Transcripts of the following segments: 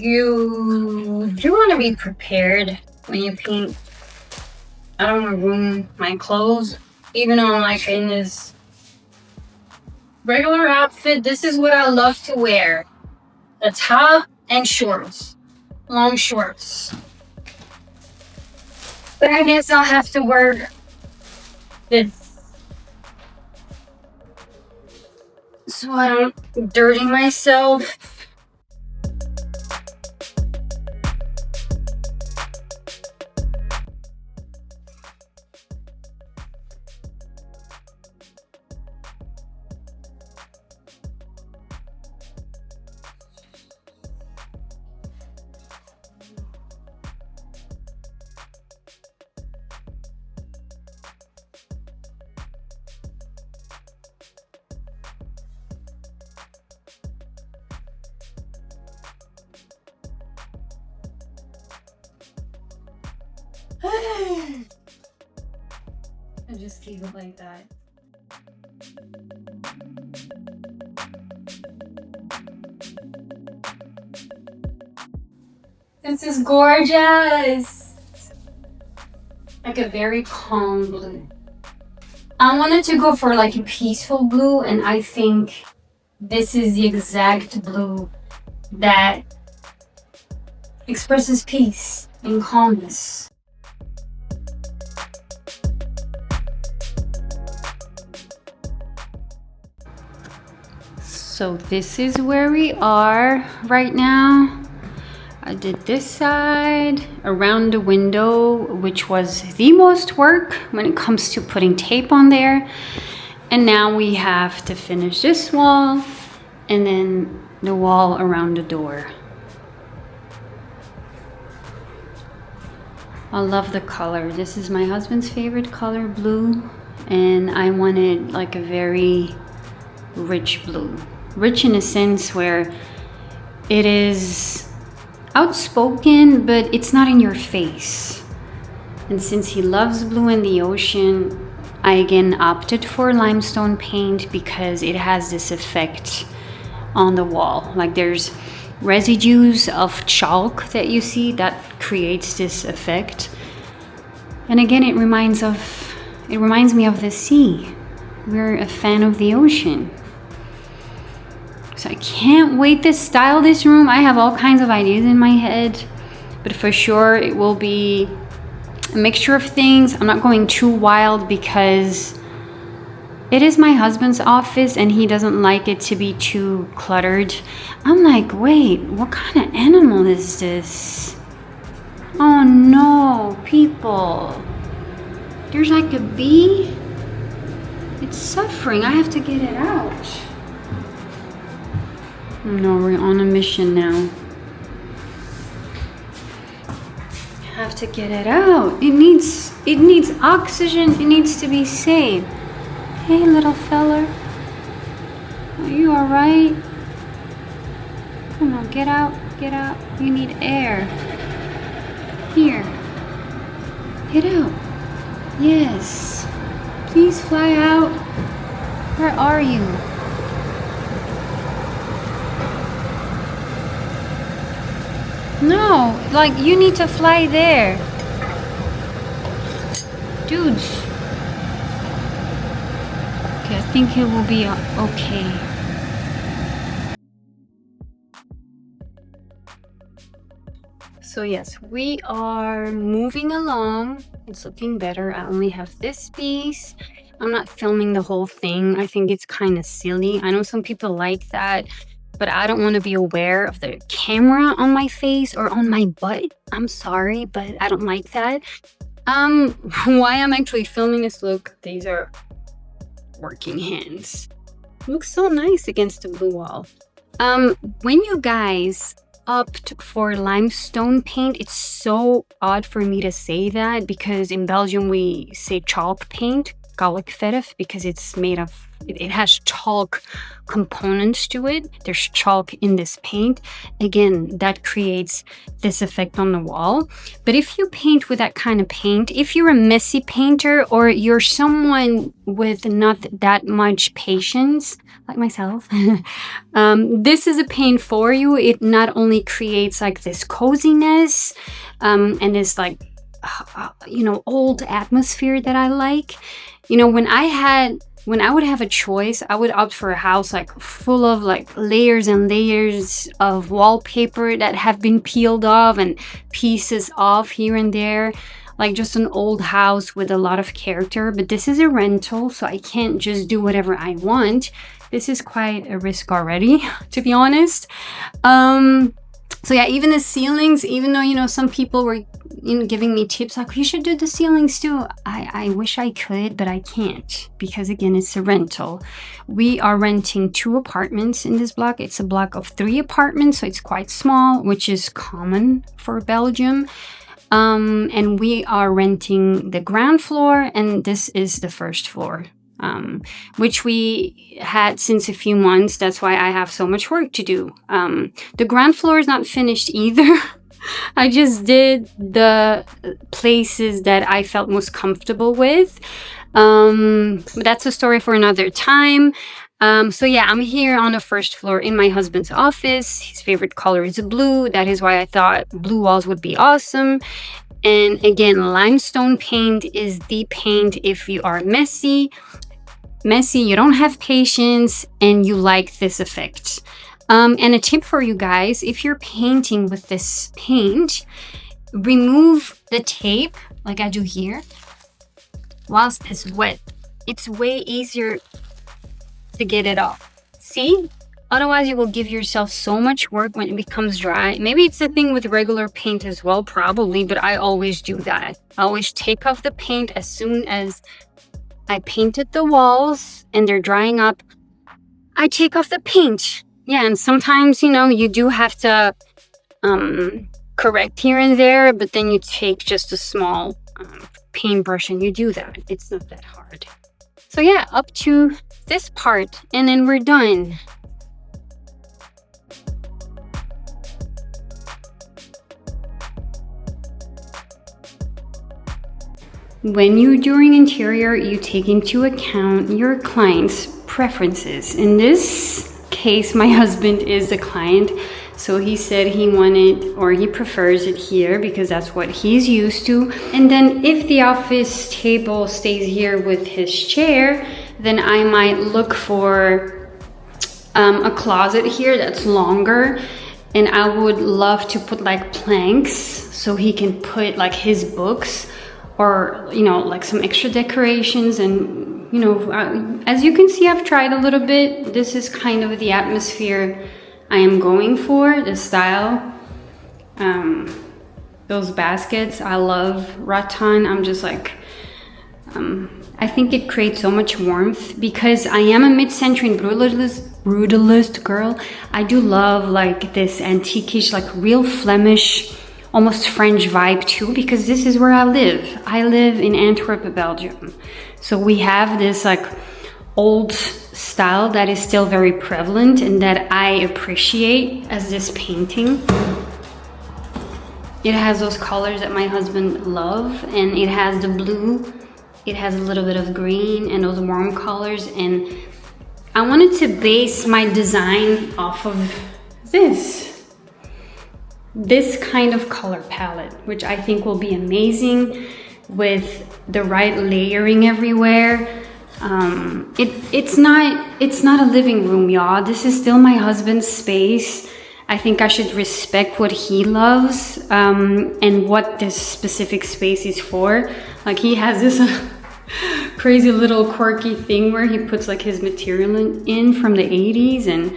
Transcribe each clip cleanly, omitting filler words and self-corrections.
You do want to be prepared when you paint. I don't want to ruin my clothes. Even though I'm like in this regular outfit, this is what I love to wear. The top and shorts. Long shorts. But I guess I'll have to wear this so I don't dirty myself. I just keep it like that. This is gorgeous. Like a very calm blue. I wanted to go for like a peaceful blue, and I think this is the exact blue that expresses peace and calmness. So this is where we are right now. I did this side around the window, which was the most work when it comes to putting tape on there. And now we have to finish this wall and then the wall around the door. I love the color. This is my husband's favorite color, blue. And I wanted like a very rich blue. Rich in a sense where it is outspoken, but it's not in your face. And since he loves blue in the ocean, I again opted for limestone paint because it has this effect on the wall. Like there's residues of chalk that you see that creates this effect. And again, it reminds me of the sea. We're a fan of the ocean. So I can't wait to style this room. I have all kinds of ideas in my head, but for sure it will be a mixture of things. I'm not going too wild because it is my husband's office and he doesn't like it to be too cluttered. I'm like, wait, what kind of animal is this? Oh no, people. There's like a bee. It's suffering. I have to get it out. No, we're on a mission now. I have to get it out. It needs oxygen. It needs to be saved. Hey, little fella. Are you all right? Come on, get out, get out. You need air. Here. Get out. Yes. Please fly out. Where are you? No, like you need to fly there. Dudes. Okay, I think it will be okay. So yes, we are moving along. It's looking better. I only have this piece. I'm not filming the whole thing. I think it's kind of silly. I know some people like that, but I don't want to be aware of the camera on my face or on my butt. I'm sorry, but I don't like that. Why I'm actually filming this look, these are working hands. It looks so nice against the blue wall. When you guys opt for limestone paint, it's so odd for me to say that because in Belgium we say chalk paint. metallic verf because it's made of, it has chalk components to it. There's chalk in this paint. Again, that creates this effect on the wall. But if you paint with that kind of paint, if you're a messy painter or you're someone with not that much patience, like myself, this is a paint for you. It not only creates like this coziness and this like, you know, old atmosphere that I like. You know, when I would have a choice, I would opt for a house like full of like layers and layers of wallpaper that have been peeled off and pieces off here and there, like just an old house with a lot of character. But this is a rental, so I can't just do whatever I want. This is quite a risk already, to be honest. So yeah, even the ceilings, even though, you know, some people were, you know, giving me tips like, you should do the ceilings too. I wish I could, but I can't because, again, it's a rental. We are renting 2 apartments in this block. It's a block of 3 apartments, so it's quite small, which is common for Belgium. And we are renting the ground floor, and this is the first floor. Which we had since a few months. That's why I have so much work to do. The ground floor is not finished either. I just did the places that I felt most comfortable with. But that's a story for another time. So yeah, I'm here on the first floor in my husband's office. His favorite color is blue. That is why I thought blue walls would be awesome. And again, limestone paint is the paint if you are messy, you don't have patience, and you like this effect. And a tip for you guys, if you're painting with this paint, remove the tape like I do here whilst it's wet. It's way easier to get it off. See? Otherwise you will give yourself so much work when it becomes dry. Maybe it's the thing with regular paint as well, probably, but I always do that. I always take off the paint as soon as I painted the walls and they're drying up. I take off the paint. Yeah, and sometimes, you know, you do have to correct here and there, but then you take just a small paintbrush and you do that. It's not that hard. So yeah, up to this part and then we're done. When you're doing interior, you take into account your client's preferences. In this case, my husband is the client, so he said he wanted, or he prefers it here because that's what he's used to. And then if the office table stays here with his chair, then I might look for a closet here that's longer. And I would love to put like planks so he can put like his books, or, you know, like some extra decorations. And, you know, as you can see, I've tried a little bit. This is kind of the atmosphere I am going for, the style. Those baskets, I love rattan. I'm just like, I think it creates so much warmth because I am a mid-century and brutalist girl. I do love like this antiquish, like real Flemish, almost French vibe too, because this is where I live. I live in Antwerp, Belgium. So we have this like old style that is still very prevalent and that I appreciate as this painting. It has those colors that my husband loves, and it has the blue, it has a little bit of green and those warm colors. And I wanted to base my design off of this kind of color palette, which I think will be amazing with the right layering everywhere. It's not a living room, y'all. This is still my husband's space. I think I should respect what he loves and what this specific space is for. Like, he has this crazy little quirky thing where he puts like his material in from the 80s, and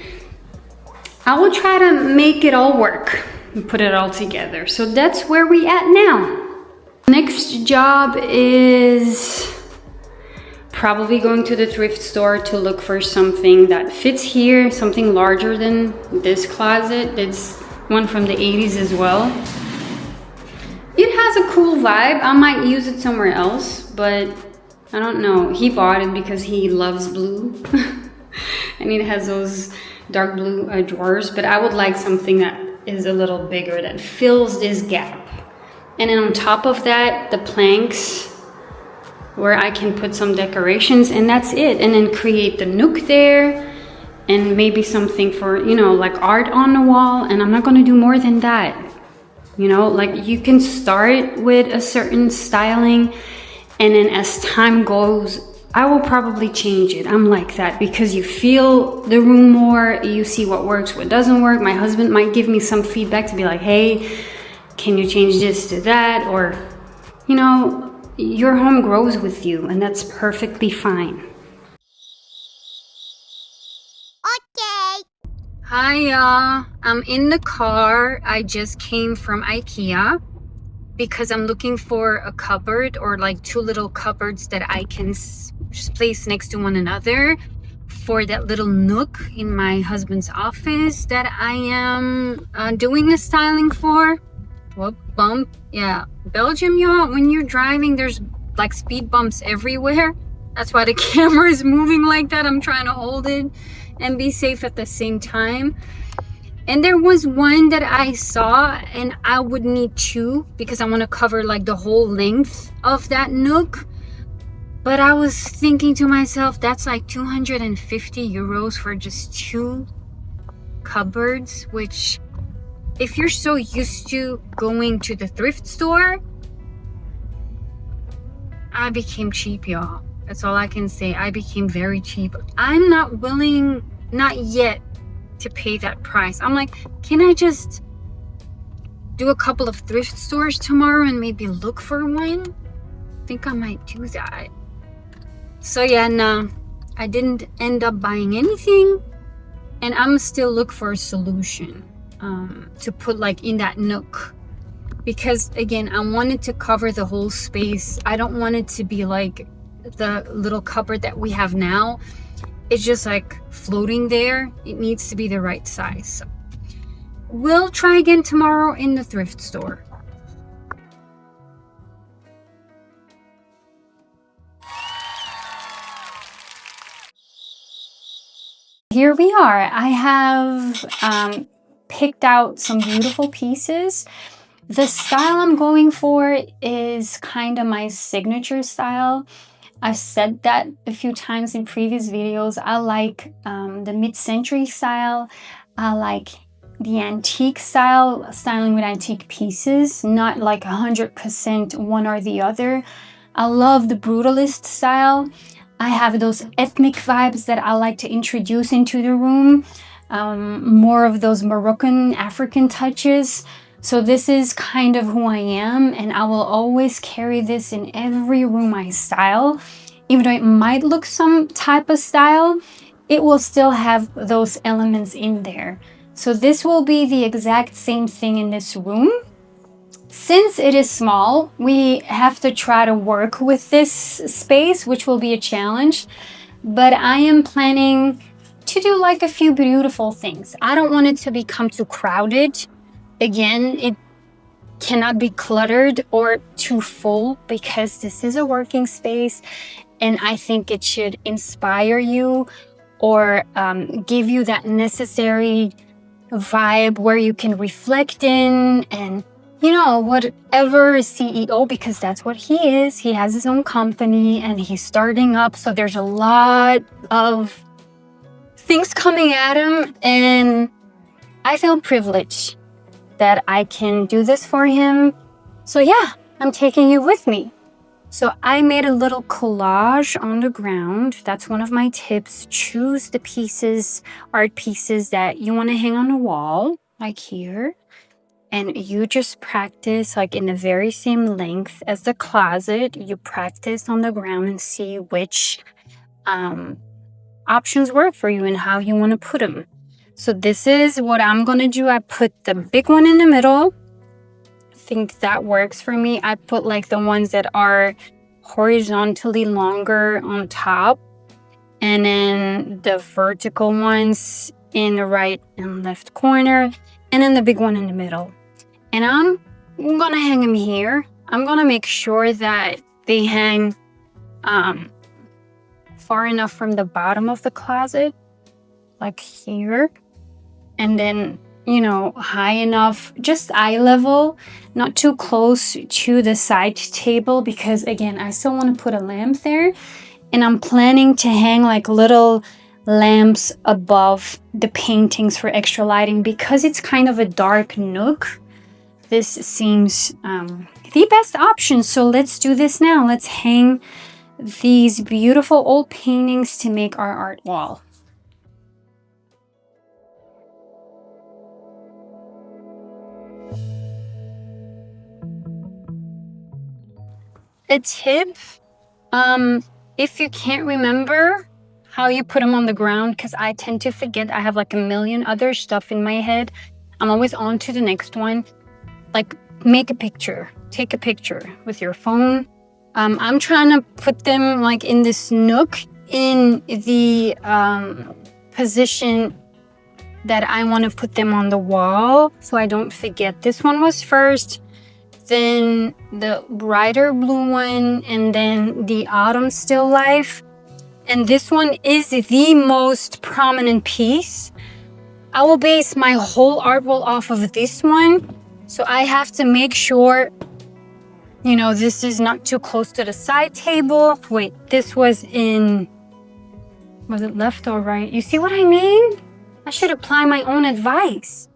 I will try to make it all work and put it all together. So that's where we at now. Next job is probably going to the thrift store to look for something that fits here, something larger than this closet. It's one from the 80s as well. It has a cool vibe. I might use it somewhere else, but I don't know. He bought it because he loves blue. And it has those dark blue drawers. But I would like something that is a little bigger, that fills this gap. And then on top of that, the planks where I can put some decorations, and that's it. And then create the nook there, and maybe something for, you know, like art on the wall. And I'm not gonna do more than that. You know, like you can start with a certain styling, and then as time goes, I will probably change it. I'm like that because you feel the room more, you see what works, what doesn't work. My husband might give me some feedback to be like, hey, can you change this to that? Or, you know, your home grows with you, and that's perfectly fine. Okay. Hi, y'all. I'm in the car. I just came from IKEA because I'm looking for a cupboard, or like two little cupboards that I can just place next to one another for that little nook in my husband's office that I am doing the styling for. Whoop, bump. Yeah, Belgium, y'all, when you're driving, there's like speed bumps everywhere. That's why the camera is moving like that. I'm trying to hold it and be safe at the same time. And there was one that I saw, and I would need two because I want to cover like the whole length of that nook. But I was thinking to myself, that's like 250 euros for just two cupboards, which if you're so used to going to the thrift store, I became cheap, y'all. That's all I can say. I became very cheap. I'm not willing, not yet, to pay that price. I'm like, can I just do a couple of thrift stores tomorrow and maybe look for one? I think I might do that. So yeah, no, I didn't end up buying anything, and I'm still looking for a solution to put like in that nook, because again, I wanted to cover the whole space. I don't want it to be like the little cupboard that we have now. It's just like floating there. It needs to be the right size. So we'll try again tomorrow in the thrift store. Here we are. I have picked out some beautiful pieces. The style I'm going for is kind of my signature style. I've said that a few times in previous videos. I like the mid-century style. I like the antique style, styling with antique pieces, not like 100% one or the other. I love the brutalist style. I have those ethnic vibes that I like to introduce into the room. More of those Moroccan, African touches. So this is kind of who I am, and I will always carry this in every room I style. Even though it might look some type of style, it will still have those elements in there. So this will be the exact same thing in this room. Since it is small, we have to try to work with this space, which will be a challenge. But I am planning to do like a few beautiful things. I don't want it to become too crowded. Again, it cannot be cluttered or too full because this is a working space, and I think it should inspire you or give you that necessary vibe where you can reflect in and, you know, whatever CEO, because that's what he is. He has his own company and he's starting up, so there's a lot of things coming at him, and I feel privileged that I can do this for him. So yeah, I'm taking you with me. So I made a little collage on the ground. That's one of my tips. Choose the pieces, art pieces that you want to hang on the wall, like here. And you just practice like in the very same length as the closet. You practice on the ground and see which options work for you and how you want to put them. So this is what I'm going to do. I put the big one in the middle. I think that works for me. I put like the ones that are horizontally longer on top, and then the vertical ones in the right and left corner, and then the big one in the middle. And I'm going to hang them here. I'm going to make sure that they hang far enough from the bottom of the closet, like here, and then, you know, high enough, just eye level, not too close to the side table, because again, I still want to put a lamp there, and I'm planning to hang like little lamps above the paintings for extra lighting. Because it's kind of a dark nook, this seems the best option. So let's do this now. Let's hang these beautiful old paintings to make our art wall. A tip, if you can't remember how you put them on the ground, because I tend to forget, I have like a million other stuff in my head, I'm always on to the next one. Like, make a picture, take a picture with your phone. I'm trying to put them like in this nook in the position that I want to put them on the wall, so I don't forget. This one was first, then the brighter blue one, and then the autumn still life. And this one is the most prominent piece. I will base my whole art wall off of this one. So I have to make sure, you know, this is not too close to the side table. Wait, this was it left or right? You see what I mean? I should apply my own advice.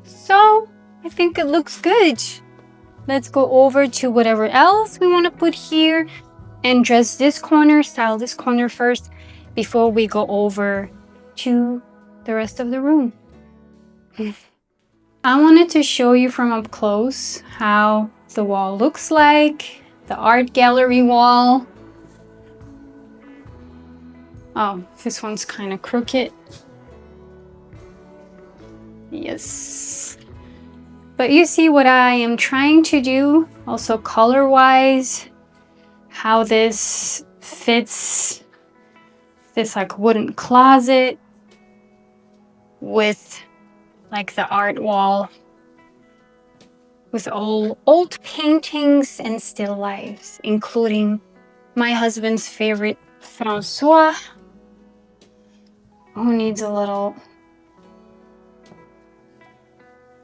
So I think it looks good. Let's go over to whatever else we want to put here and dress this corner, style this corner first before we go over to the rest of the room. I wanted to show you from up close how the wall looks like, the art gallery wall. Oh, this one's kind of crooked. Yes. But you see what I am trying to do, also color-wise, how this fits this like wooden closet with like the art wall with old paintings and still lifes, including my husband's favorite Francois, who needs a little.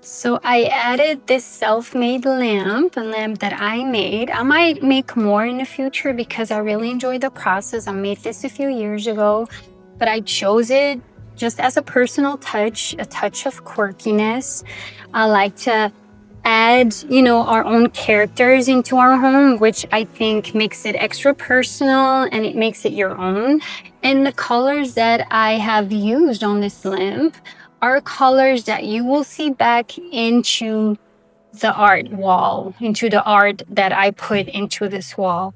So I added this self-made lamp, a lamp that I made. I might make more in the future because I really enjoy the process. I made this a few years ago, but I chose it just as a personal touch, a touch of quirkiness. I like to add, you know, our own characters into our home, which I think makes it extra personal and it makes it your own. And the colors that I have used on this lamp are colors that you will see back into the art wall, into the art that I put into this wall.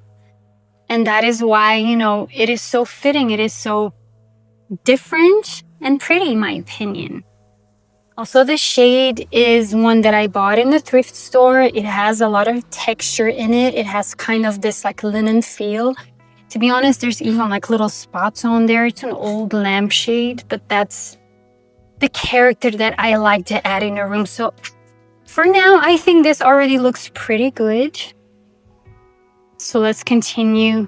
And that is why, you know, it is so fitting. It is so different and pretty, in my opinion. Also, the shade is one that I bought in the thrift store. It has a lot of texture in it. It has kind of this like linen feel. To be honest, there's even like little spots on there. It's an old lampshade, but that's the character that I like to add in a room. So for now, I think this already looks pretty good. So let's continue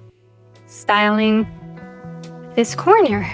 styling this corner.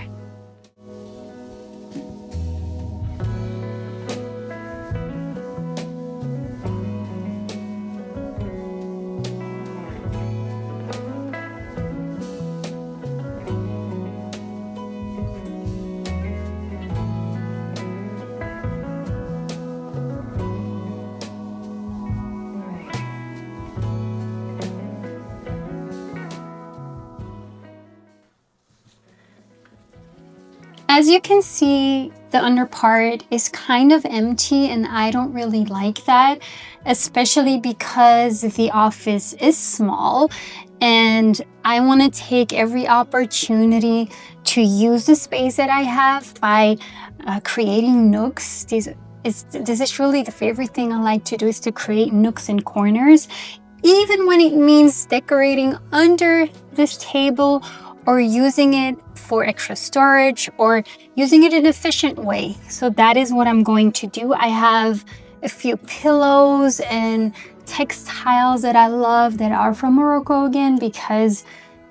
As you can see, the under part is kind of empty and I don't really like that, especially because the office is small And I want to take every opportunity to use the space that I have by creating nooks. This is really the favorite thing I like to do, is to create nooks and corners, even when it means decorating under this table or using it for extra storage or using it in an efficient way. So that is what I'm going to do. I have a few pillows and textiles that I love that are from Morocco again, because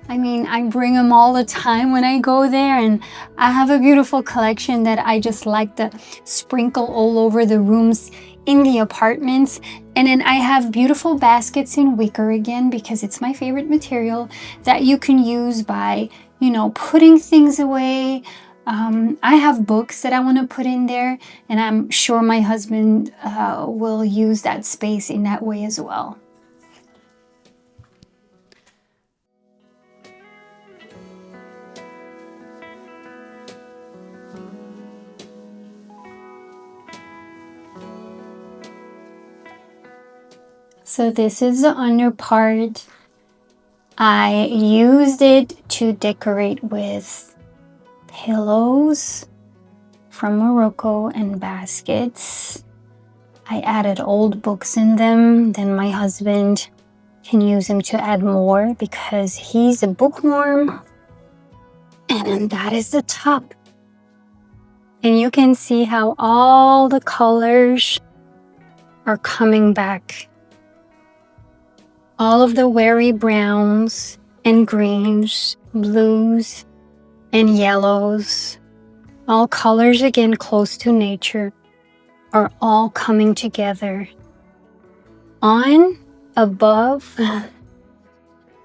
I mean, I bring them all the time when I go there, and I have a beautiful collection that I just like to sprinkle all over the rooms in the apartments. And then I have beautiful baskets in wicker again, because it's my favorite material, that you can use by, you know, putting things away. I have books that I want to put in there, and I'm sure my husband will use that space in that way as well. So this is the under part. I used it to decorate with pillows from Morocco and baskets. I added old books in them. Then my husband can use them to add more because he's a bookworm. And that is the top. And you can see how all the colors are coming back. All of the wary browns and greens, blues and yellows, all colors again close to nature, are all coming together on, above,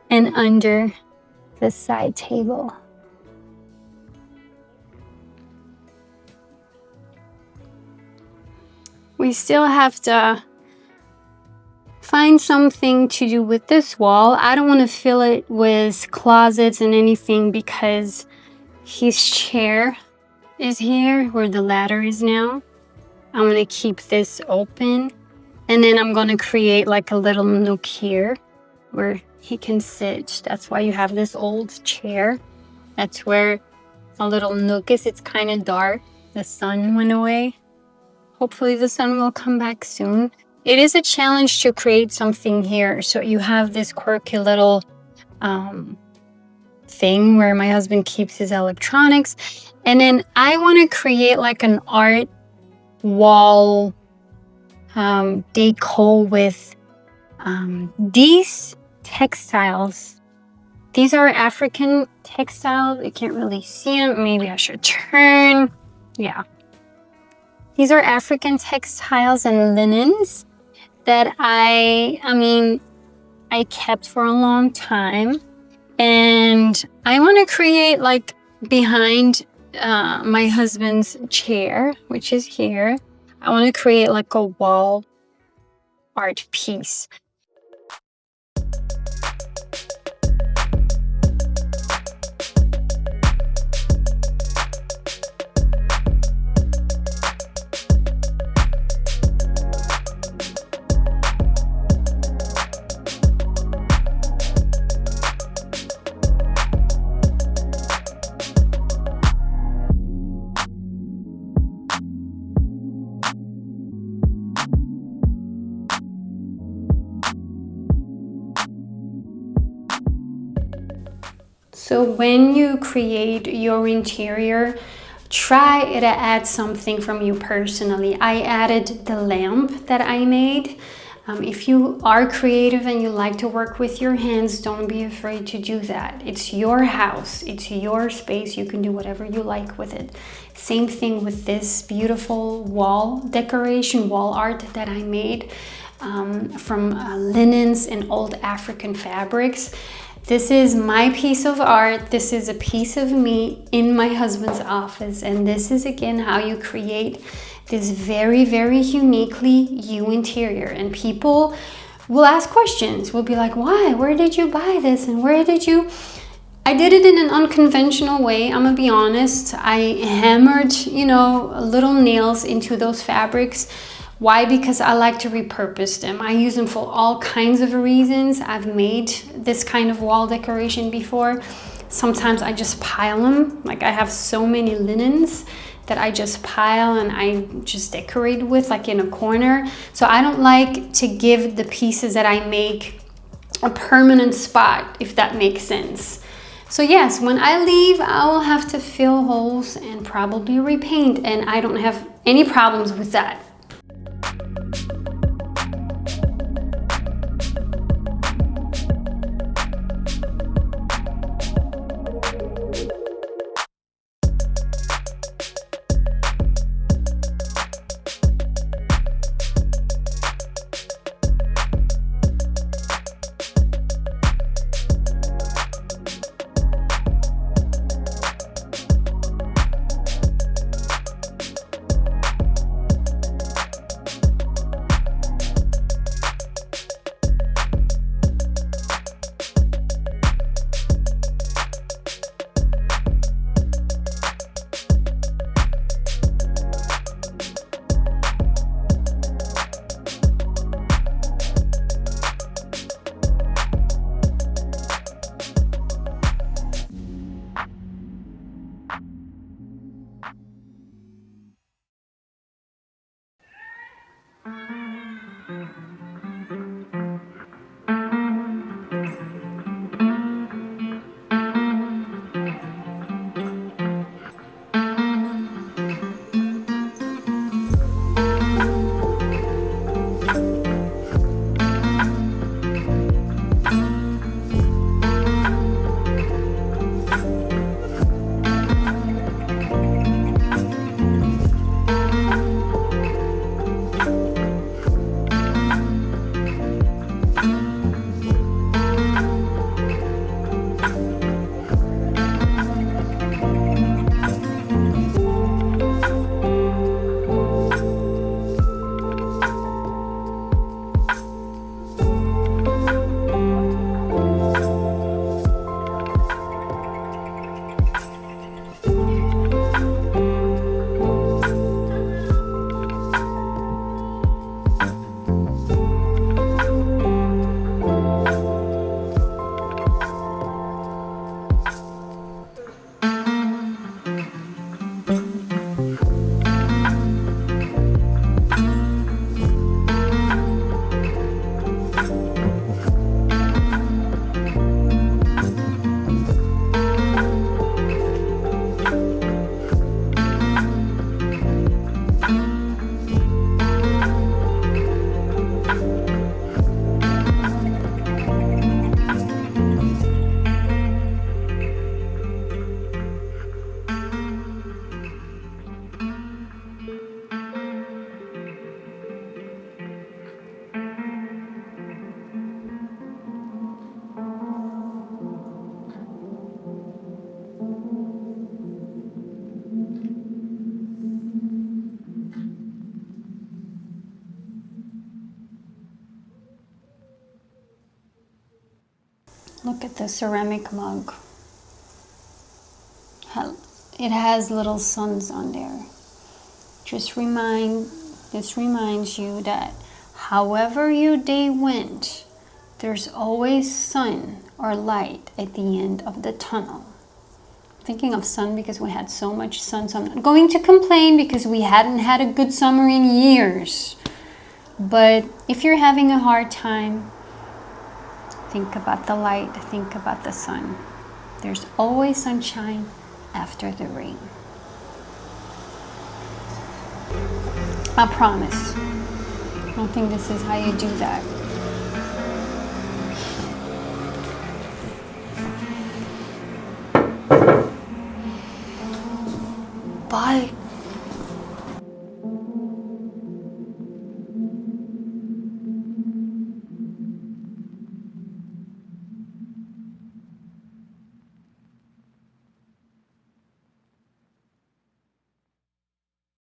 and under the side table. We still have to find something to do with this wall. I don't want to fill it with closets and anything because his chair is here where the ladder is now. I'm going to keep this open, and then I'm going to create like a little nook here where he can sit. That's why you have this old chair. That's where a little nook is. It's kind of dark. The sun went away. Hopefully the sun will come back soon. It is a challenge to create something here. So you have this quirky little thing where my husband keeps his electronics. And then I want to create like an art wall deco with these textiles. These are African textiles. You can't really see them. Maybe I should turn. Yeah. These are African textiles and linens that I kept for a long time. And I want to create like behind my husband's chair, which is here. I want to create like a wall art piece. So when you create your interior, try to add something from you personally. I added the lamp that I made. If you are creative and you like to work with your hands, don't be afraid to do that. It's your house, it's your space. You can do whatever you like with it. Same thing with this beautiful wall decoration, wall art that I made from linens and old African fabrics. This is my piece of art. This is a piece of me in my husband's office. And this is again how you create this very, very uniquely you interior. And people will ask questions. Will be like, why? Where did you buy this? And where did you? I did it in an unconventional way. I'm gonna be honest. I hammered, little nails into those fabrics Why? Because I like to repurpose them. I use them for all kinds of reasons. I've made this kind of wall decoration before. Sometimes I just pile them. Like I have so many linens that I just pile and I just decorate with, like in a corner. So I don't like to give the pieces that I make a permanent spot, if that makes sense. So yes, when I leave, I will have to fill holes and probably repaint, and I don't have any problems with that. Look at the ceramic mug. It has little suns on there. This reminds you that however your day went, there's always sun or light at the end of the tunnel. I'm thinking of sun because we had so much sun, so I'm not going to complain because we hadn't had a good summer in years. But if you're having a hard time, think about the light, think about the sun. There's always sunshine after the rain. I promise. I don't think this is how you do that. Bye.